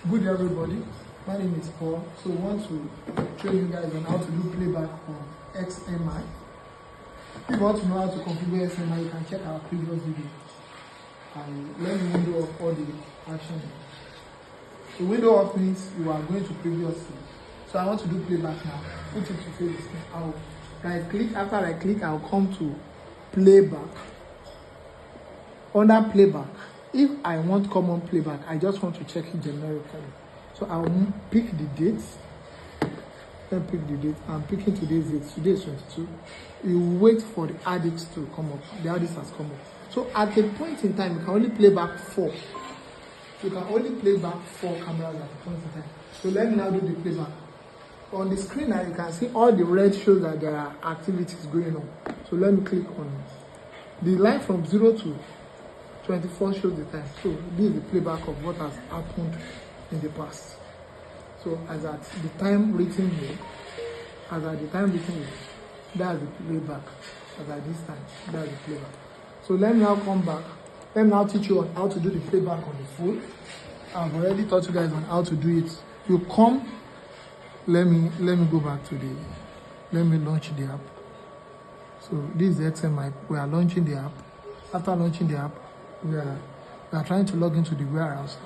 Good everybody, my name is Paul. So I want to show you guys on how to do playback on Xmeye. If you want to know how to configure Xmeye, you can check our previous video and learn the window of all the action. The window of means you are going to previous scene. So I want to do playback now. Put it to face the screen. I'll right click. After I click, I'll come to playback. Under playback, if I want common playback, I just want to check it generically. So I'll pick the date. Then pick the date. I'm picking today's date. Today is 22. You wait for the add it to come up. The add it has come up. So at a point in time, you can only play back 4. You can only play back 4 cameras at a point in time. So let me now do the playback. On the screen now, you can see all the red shows that there are activities going on. So let me click on it. The line from 0 to 24 shows the time. So this is the playback of what has happened in the past. So as at the time written here, that's the playback. As at this time, that's the playback. So let me now come back. Let me now teach you on how to do the playback on the phone. I've already taught you guys on how to do it. You come. Let me go back to let me launch the app. So this is the Xmeye. We are launching the app. After launching the app, we are trying to log into the warehouse.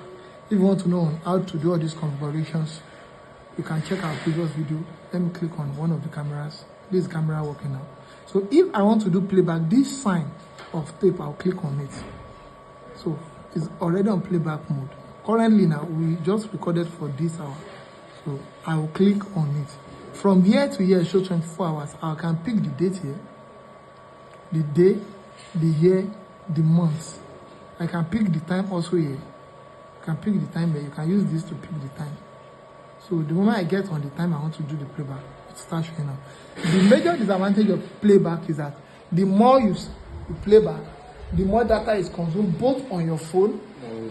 If you want to know how to do all these configurations, you can check our previous video. Let me click on one of the cameras. This camera working now. So if I want to do playback, this sign of tape, I'll click on it. So it's already on playback mode. Currently now, we just recorded for this hour. So I will click on it. From here to here, show 24 hours. I can pick the date here, the day, the year, the month. I can pick the time also here. You can pick the time here. You can use this to pick the time. So the moment I get on the time I want to do the playback, it starts showing up. The major disadvantage of playback is that the more you play back, the more data is consumed both on your phone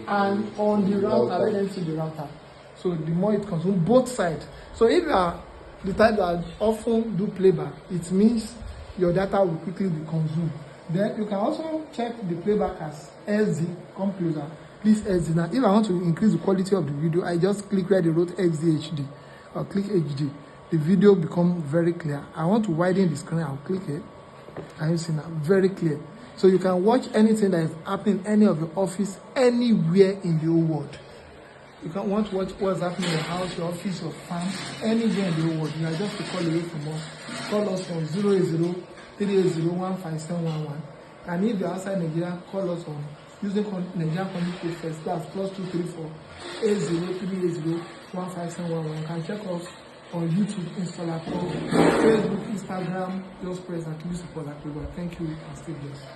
and on the router. Let them see the router. So the more it consumes both sides. So if you are the type that often do playback, it means your data will quickly be consumed. Then you can also check the playback as SD. Come closer. This SD. Now, if I want to increase the quality of the video, I just click where they wrote XD or click HD. The video become very clear. I want to widen the screen. I'll click it. And you see now, very clear. So you can watch anything that is happening in any of your office, anywhere in the whole world. You can want to watch what's happening in your house, your office, your farm, anywhere in the whole world. You are just to call away from us. Call us from 080-380-15711. And if you're outside Nigeria, call us on using Nigerian country code first. That's +234-80-380-15711. You can check us on YouTube, Instagram, Facebook, Instagram. Just press and click support that. Thank you and stay blessed.